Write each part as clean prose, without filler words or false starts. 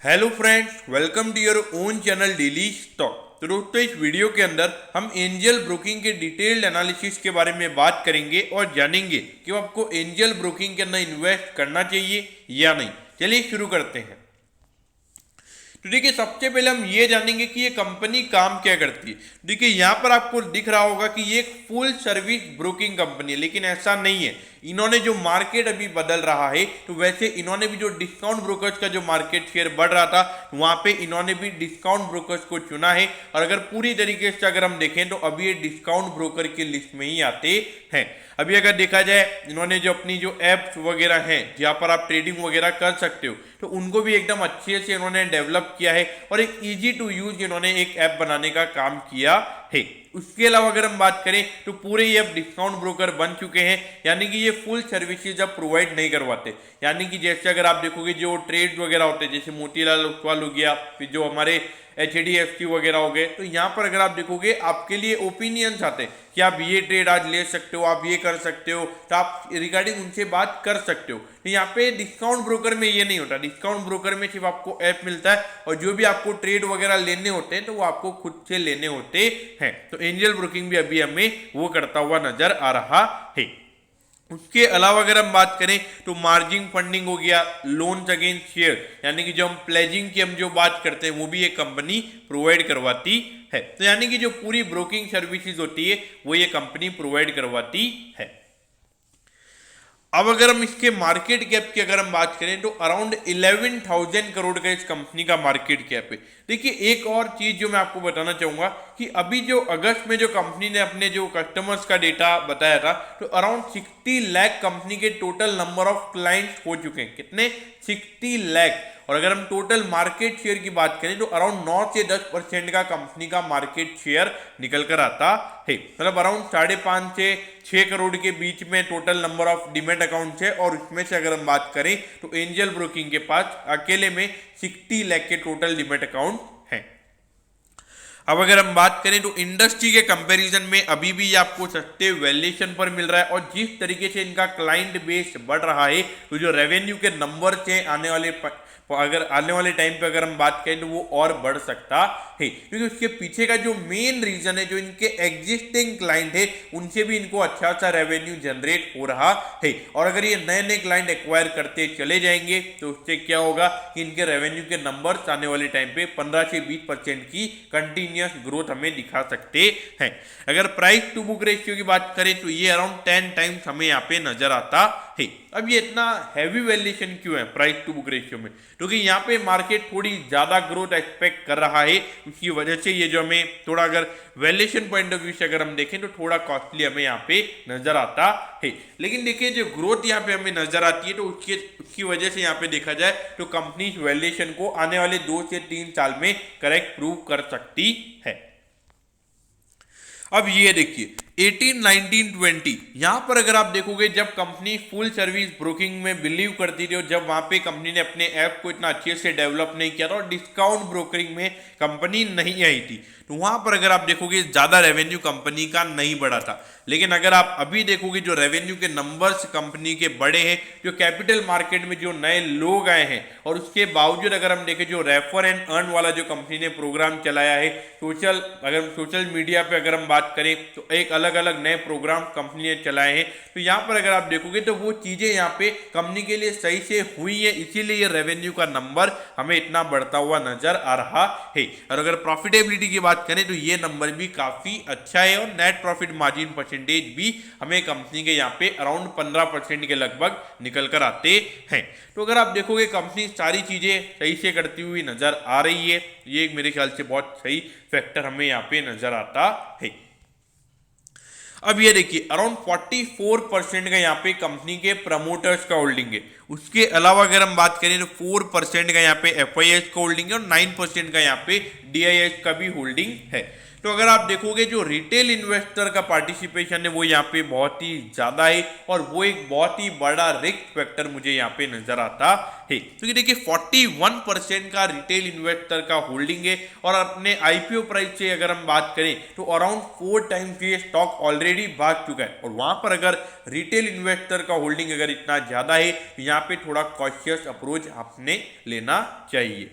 Hello friends, welcome to your own channel daily stock. तो दोस्तों, इस वीडियो के अंदर हम एंजल ब्रोकिंग के डिटेल्ड एनालिसिस के बारे में बात करेंगे और जानेंगे कि आपको एंजल ब्रोकिंग के अंदर इन्वेस्ट करना चाहिए या नहीं। चलिए शुरू करते हैं। तो देखिए, सबसे पहले हम ये जानेंगे कि ये कंपनी काम क्या करती है। देखिए, यहाँ पर आपको दिख रहा होगा कि ये एक फुल सर्विस ब्रोकिंग कंपनी है, लेकिन ऐसा नहीं है। इन्होंने जो मार्केट अभी बदल रहा है, तो वैसे इन्होंने भी जो डिस्काउंट ब्रोकर्स का जो मार्केट शेयर बढ़ रहा था, वहां पे इन्होंने भी डिस्काउंट ब्रोकर्स को चुना है। और अगर पूरी तरीके से अगर हम देखें तो अभी ये डिस्काउंट ब्रोकर की लिस्ट में ही आते हैं। अभी अगर देखा जाए, इन्होंने जो अपनी जो एप्स वगैरह हैं जहाँ पर आप ट्रेडिंग वगैरह कर सकते हो, तो उनको भी एकदम अच्छे से इन्होंने डेवलप किया है और एक इजी टू यूज इन्होंने एक ऐप बनाने का काम किया है। उसके अलावा अगर हम बात करें तो पूरे ये अब डिस्काउंट ब्रोकर बन चुके हैं, यानी कि ये फुल सर्विसेज अब प्रोवाइड नहीं करवाते। यानी कि जैसे अगर आप देखोगे जो ट्रेड वगैरह होते हैं, जैसे मोतीलाल ओसवाल हो गया, फिर जो हमारे HDFC वगैरह हो गए, तो यहाँ पर अगर आप देखोगे आपके लिए ओपिनियंस आते हैं कि आप ये ट्रेड आज ले सकते हो, आप ये कर सकते हो, तो आप रिगार्डिंग उनसे बात कर सकते हो। तो यहाँ पे डिस्काउंट ब्रोकर में ये नहीं होता। डिस्काउंट ब्रोकर में सिर्फ आपको ऐप मिलता है और जो भी आपको ट्रेड वगैरह लेने होते हैं तो वो आपको खुद से लेने होते हैं। तो एंजल ब्रोकिंग भी अभी हमें वो करता हुआ नजर आ रहा है। उसके अलावा अगर हम बात करें तो मार्जिन फंडिंग हो गया, लोन्स अगेंस्ट शेयर, यानी कि जो हम प्लेजिंग की हम जो बात करते हैं वो भी ये कंपनी प्रोवाइड करवाती है। तो यानी कि जो पूरी ब्रोकिंग सर्विसेज होती है वो ये कंपनी प्रोवाइड करवाती है। अब अगर हम इसके मार्केट कैप की अगर हम बात करें तो अराउंड 11,000 करोड़ का इस कंपनी का मार्केट कैप है। देखिए, एक और चीज जो मैं आपको बताना चाहूंगा कि अभी जो अगस्त में जो कंपनी ने अपने जो कस्टमर्स का डेटा बताया था, तो अराउंड 60 लाख कंपनी के टोटल नंबर ऑफ क्लाइंट्स हो चुके हैं। कितने? 60 लाख। और अगर हम टोटल मार्केट शेयर की बात करें तो अराउंड 9 से 10% का कंपनी का मार्केट शेयर निकल कर आता है। मतलब अराउंड 5.5 से 6 करोड़ के बीच में total number of demat accounts है। और उसमें से अगर हम बात करें तो एंजल ब्रोकिंग के पास अकेले में 60 लाख के टोटल डीमैट अकाउंट हैं। अब अगर हम बात करें तो इंडस्ट्री के कंपैरिजन में अभी भी आपको सस्ते वैल्यूएशन पर मिल रहा है। और जिस तरीके से इनका क्लाइंट बेस बढ़ रहा है, तो जो रेवेन्यू के नंबर से आने वाले टाइम पे अगर हम बात करें तो वो और बढ़ सकता है, क्योंकि उसके पीछे का जो मेन रीजन है, जो इनके एग्जिस्टिंग क्लाइंट है उनसे भी इनको अच्छा सा रेवेन्यू जनरेट हो रहा है। और अगर ये नए नए क्लाइंट एक्वायर करते चले जाएंगे तो उससे क्या होगा कि इनके रेवेन्यू के नंबर्स आने वाले टाइम पे 15 से 20% की कंटिन्यूस ग्रोथ हमें दिखा सकते हैं। अगर प्राइस टू बुक रेशियो की बात करें तो ये अराउंड 10 टाइम्स हमें यहाँ पे नजर आता है। अब ये इतना हैवी वैल्यूएशन क्यों है प्राइस टू बुक रेशियो में? क्योंकि यहाँ पे मार्केट थोड़ी ज्यादा ग्रोथ एक्सपेक्ट कर रहा है, उसकी वजह से ये जो हमें थोड़ा अगर वैल्यूएशन पॉइंट ऑफ व्यू से अगर हम देखें तो थोड़ा कॉस्टली हमें यहाँ पे नजर आता है। लेकिन देखिए, जो ग्रोथ यहाँ पे हमें नजर आती है तो उसकी वजह से यहाँ पे देखा जाए तो कंपनी वैल्यूएशन को आने वाले 2 से 3 साल में करेक्ट प्रूव कर सकती है। अब ये देखिए 18, 19, 20, यहां पर अगर आप देखोगे जब कंपनी फुल सर्विस ब्रोकिंग में बिलीव करती थी और जब वहां पे कंपनी ने अपने ऐप को इतना अच्छे से डेवलप नहीं किया था और डिस्काउंट ब्रोकरिंग में कंपनी नहीं आई थी, तो वहां पर अगर आप देखोगे ज्यादा रेवेन्यू कंपनी का नहीं बढ़ा था। लेकिन अगर आप अभी देखोगे जो रेवेन्यू के नंबर्स कंपनी के बड़े हैं, जो कैपिटल मार्केट में जो नए लोग आए हैं, और उसके बावजूद अगर हम देखें जो रेफर एंड अर्न वाला जो कंपनी ने प्रोग्राम चलाया है, सोशल मीडिया पे अगर हम बात करें तो एक अलग अलग नए प्रोग्राम कंपनी ने चलाए हैं, तो यहाँ पर अगर आप देखोगे तो वो चीजें यहाँ पे कंपनी के लिए सही से हुई है, इसीलिए ये रेवेन्यू का नंबर हमें इतना बढ़ता हुआ नजर आ रहा है। और अगर प्रॉफिटेबिलिटी की बात करें तो ये नंबर भी काफी अच्छा है और नेट प्रॉफिट मार्जिन परसेंटेज भी हमें कंपनी के यहाँ पे अराउंड 15% के लगभग निकल कर आते हैं। तो अगर आप देखोगे कंपनी सारी चीजें सही से करती हुई नजर आ रही है, ये मेरे ख्याल से बहुत सही फैक्टर हमें यहाँ पे नजर आता है। अब ये देखिए अराउंड 44% का यहाँ पे कंपनी के प्रमोटर्स का होल्डिंग है। उसके अलावा अगर हम बात करें तो 4% का यहाँ पे FIS का होल्डिंग है और 9% का यहाँ पे DIS का भी होल्डिंग है। तो अगर आप देखोगे जो रिटेल इन्वेस्टर का पार्टिसिपेशन है वो यहाँ पे बहुत ही ज्यादा है और वो एक बहुत ही बड़ा रिस्क फैक्टर मुझे यहाँ पे नजर आता है। क्योंकि देखिए 41% का रिटेल इन्वेस्टर का होल्डिंग है और अपने IPO प्राइस से अगर हम बात करें तो अराउंड 4 टाइम्स ये स्टॉक ऑलरेडी भाग चुका है। और वहां पर अगर रिटेल इन्वेस्टर का होल्डिंग अगर इतना ज्यादा है, यहाँ पे थोड़ा कॉशियस अप्रोच आपने लेना चाहिए।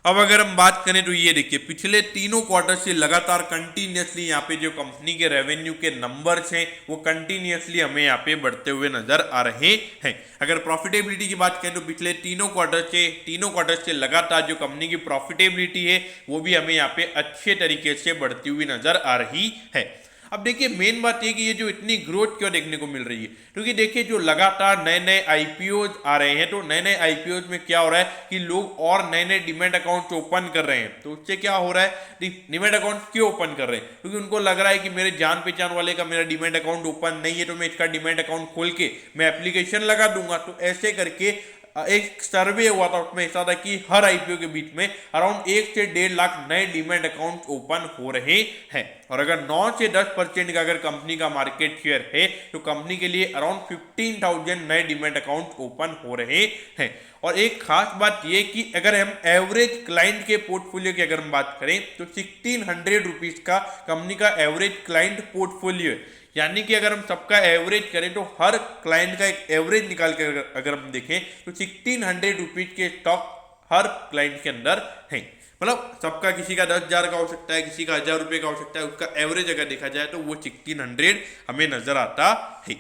अब अगर हम बात करें तो ये देखिए पिछले तीनों क्वार्टर से लगातार कंटिन्यूअसली यहाँ पे जो कंपनी के रेवेन्यू के नंबर्स हैं वो कंटिन्यूअसली हमें यहाँ पे बढ़ते हुए नजर आ रहे हैं। अगर प्रॉफिटेबिलिटी की बात करें तो पिछले तीनों क्वार्टर से लगातार जो कंपनी की प्रॉफिटेबिलिटी है वो भी हमें यहाँ पे अच्छे तरीके से बढ़ती हुई नजर आ रही है। अब देखिए मेन बात ये कि ये जो इतनी ग्रोथ क्यों देखने को मिल रही है, क्योंकि देखिए जो लगातार नए नए आईपीओज आ रहे हैं, तो नए नए आईपीओज में क्या हो रहा है कि लोग और नए नए डीमैट अकाउंट ओपन कर रहे हैं। तो उससे क्या हो रहा है, डीमैट अकाउंट क्यों ओपन कर रहे हैं, क्योंकि उनको लग रहा है कि मेरे जान पहचान वाले का मेरा डीमैट अकाउंट ओपन नहीं है, तो मैं इसका डीमैट अकाउंट खोल के मैं एप्लीकेशन लगा दूंगा। तो ऐसे करके एक सर्वे हुआ था, उसमें ऐसा था कि हर आईपीओ के बीच में अराउंड 1 से 1.5 लाख नए डीमैट अकाउंट ओपन हो रहे हैं। और अगर 9 से 10% का अगर कंपनी का मार्केट शेयर है तो कंपनी के लिए अराउंड 15,000 नए डीमैट अकाउंट ओपन हो रहे हैं। और एक खास बात यह कि अगर हम एवरेज क्लाइंट के पोर्टफोलियो की अगर हम बात करें तो 1600 रुपीज का कंपनी का एवरेज क्लाइंट पोर्टफोलियो है। यानी कि अगर हम सबका एवरेज करें तो हर क्लाइंट का एक एवरेज निकाल के अगर हम देखें तो 1600 रुपीज के स्टॉक हर क्लाइंट के अंदर है। मतलब सबका किसी का 10,000 का हो सकता है, किसी का 1,000 रुपये का हो सकता है, उसका एवरेज अगर देखा जाए तो वो 1600 हमें नजर आता है।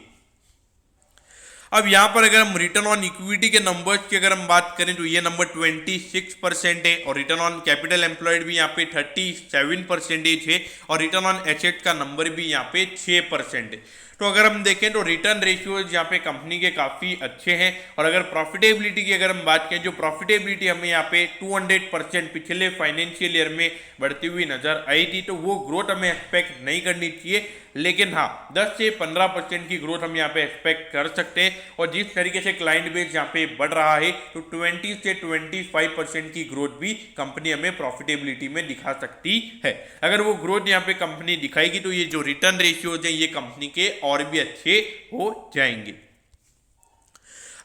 अब यहाँ पर अगर हम रिटर्न ऑन इक्विटी के नंबर्स की अगर हम बात करें तो ये नंबर 26% है, और रिटर्न ऑन कैपिटल एम्प्लॉयड भी यहाँ पे 37% है, और रिटर्न ऑन एसेट का नंबर भी यहाँ पे 6% है। तो अगर हम देखें तो रिटर्न रेशियोज यहाँ पे कंपनी के काफ़ी अच्छे हैं। और अगर प्रॉफिटेबिलिटी की अगर हम बात करें, जो प्रॉफिटेबिलिटी हमें यहाँ पे 200% पिछले फाइनेंशियल ईयर में बढ़ती हुई नजर आई थी, तो वो ग्रोथ हमें एक्सपेक्ट नहीं करनी चाहिए, लेकिन हाँ 10 से 15% की ग्रोथ हम यहाँ पे एक्सपेक्ट कर सकते हैं। और जिस तरीके से क्लाइंट बेस यहाँ पे बढ़ रहा है तो 20 से 25% की ग्रोथ भी कंपनी हमें प्रॉफिटेबिलिटी में दिखा सकती है। अगर वो ग्रोथ यहाँ पे कंपनी दिखाएगी तो ये जो रिटर्न रेशियोज हैं ये कंपनी के और भी अच्छे हो जाएंगे।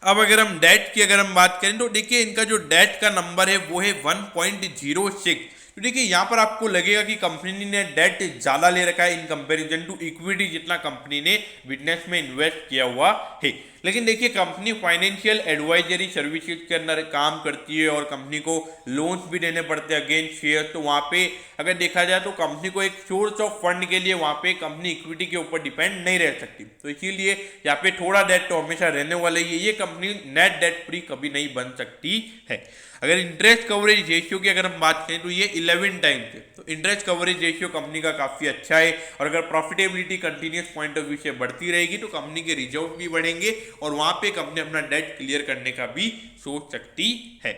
अब अगर हम डेट की अगर हम बात करें तो देखिए इनका जो डेट का नंबर है वो है 1.06। तो देखिए यहाँ पर आपको लगेगा कि कंपनी ने डेट ज़्यादा ले रखा है इन कंपैरिजन टू इक्विटी, जितना कंपनी ने बिजनेस में इन्वेस्ट किया हुआ है। लेकिन देखिए कंपनी फाइनेंशियल एडवाइजरी सर्विसेज के अंदर काम करती है और कंपनी को लोन्स भी देने पड़ते हैं अगेंस्ट शेयर। तो वहाँ पे अगर देखा जाए तो कंपनी को एक सोर्स ऑफ फंड के लिए वहाँ पे कंपनी इक्विटी के ऊपर डिपेंड नहीं रह सकती। तो इसीलिए यहाँ पे थोड़ा डेट तो हमेशा रहने वाला ही है, ये कंपनी नेट डेट फ्री कभी नहीं बन सकती है। अगर इंटरेस्ट कवरेज रेशियो की अगर हम बात करें तो ये 11 टाइम्स है। तो इंटरेस्ट कवरेज रेशियो कंपनी का काफ़ी अच्छा है। और अगर profitability continuous point of view से बढ़ती रहेगी तो कंपनी के रिजर्व भी बढ़ेंगे और वहां पे कंपनी अपना डेट क्लियर करने का भी सोच सकती है।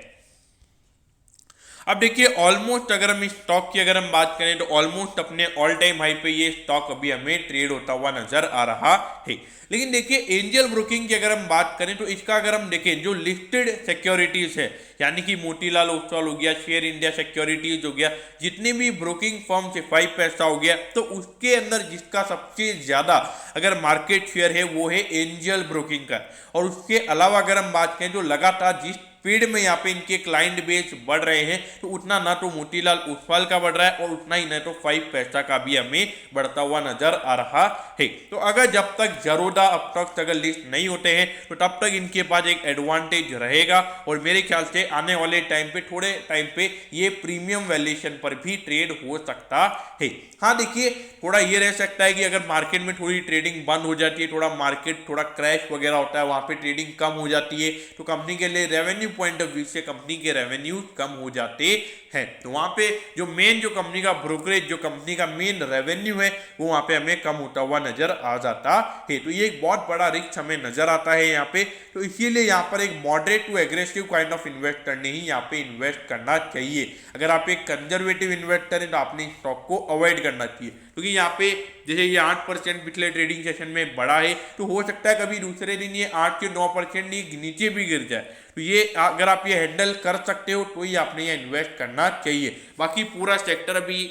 अब देखिए ऑलमोस्ट अगर हम इस स्टॉक की अगर हम बात करें तो ऑलमोस्ट अपने ऑल टाइम हाई पे ये स्टॉक अभी हमें ट्रेड होता हुआ नजर आ रहा है। लेकिन देखिए एंजल ब्रोकिंग की अगर हम बात करें तो इसका अगर हम देखें जो लिस्टेड सिक्योरिटीज है, यानी कि मोतीलाल ओसवाल हो गया, शेयर इंडिया सिक्योरिटीज हो गया, जितने भी ब्रोकिंग फर्म से 5 पैसा हो गया, तो उसके अंदर जिसका सबसे ज्यादा अगर मार्केट शेयर है वो है एंजल ब्रोकिंग का। और उसके अलावा अगर हम बात करें तो लगातार जिस स्पीड में यहाँ पे इनके क्लाइंट बेस बढ़ रहे हैं तो उतना ना तो मोतीलाल ओसवाल का बढ़ रहा है और उतना ही ना तो 5 पैसा का भी हमें बढ़ता हुआ नजर आ रहा है। तो अगर जब तक जरोदा अब तक अगर लिस्ट नहीं होते हैं तो तब तक इनके पास एक एडवांटेज रहेगा और मेरे ख्याल से आने वाले टाइम पे थोड़े टाइम पे ये प्रीमियम वैल्यूएशन पर भी ट्रेड हो सकता है। हाँ देखिए थोड़ा ये रह सकता है कि अगर मार्केट में थोड़ी ट्रेडिंग बंद हो जाती है, थोड़ा मार्केट थोड़ा क्रैश वगैरह होता है, वहां पे ट्रेडिंग कम हो जाती है तो कंपनी के लिए रेवेन्यू पॉइंट ऑफ व्यू से कंपनी के रेवेन्यू कम हो जाते हैं। तो वहां पे जो मेन जो कंपनी का ब्रोकरेज जो कंपनी का मेन रेवेन्यू है वो वहां पे हमें कम होता हुआ नजर आ जाता है। तो ये एक बहुत बड़ा रिस्क हमें नजर आता है यहाँ पे। तो इसीलिए यहाँ पर एक moderate to aggressive kind of investor ने ही यहाँ पे इन्वेस्ट करना चाहिए। अगर आप एक कंजर्वेटिव इन्वेस्टर है तो आपने स्टॉक को अवॉइड करना चाहिए, क्योंकि यहाँ पे जैसे ये 8% पिछले ट्रेडिंग सेशन में बढ़ा है तो हो सकता है कभी दूसरे दिन ये 8 से 9% नीचे भी गिर जाए। तो ये अगर आप ये हैंडल कर सकते हो तो ही आपने ये इन्वेस्ट करना चाहिए। बाकी पूरा सेक्टर अभी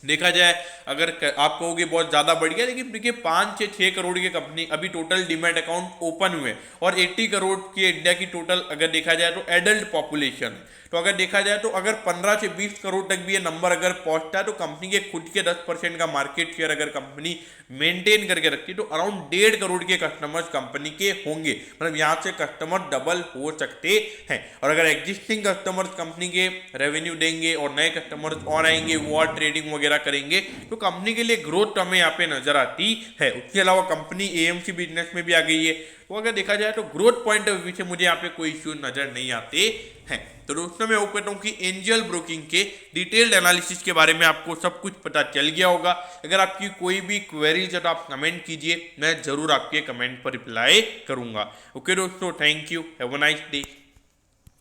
देखा जाए अगर आप कहोगे बहुत ज़्यादा बढ़ गया, लेकिन देखिए 5 से 6 करोड़ की कंपनी अभी टोटल डीमैट अकाउंट ओपन हुए और 80 करोड़ की इंडिया की टोटल अगर देखा जाए तो एडल्ट पॉपुलेशन है। तो अगर देखा जाए तो अगर 15 से 20 करोड़ तक भी ये नंबर अगर पहुंचता है तो कंपनी के खुद के 10% का मार्केट शेयर अगर कंपनी मेंटेन करके रखती है तो अराउंड 1.5 करोड़ के कस्टमर्स कंपनी के होंगे। मतलब यहाँ से कस्टमर डबल हो सकते हैं। और अगर एग्जिस्टिंग कस्टमर्स कंपनी के रेवेन्यू देंगे और नए कस्टमर्स और आएंगे, वो और ट्रेडिंग वगैरह करेंगे, तो कंपनी के लिए ग्रोथ हमें यहाँ पे नजर आती है। उसके अलावा कंपनी एएमसी बिजनेस में भी आ गई है। तो अगर देखा जाए तो ग्रोथ पॉइंट ऑफ व्यू से मुझे यहाँ पे कोई इश्यू नजर नहीं आते हैं। तो दोस्तों मैं होप करता हूँ कि एंजल ब्रोकिंग के डिटेल्ड एनालिसिस के बारे में आपको सब कुछ पता चल गया होगा। अगर आपकी कोई भी क्वेरीज है तो आप कमेंट कीजिए, मैं जरूर आपके कमेंट पर रिप्लाई करूंगा। ओके दोस्तों, thank you, have a nice day.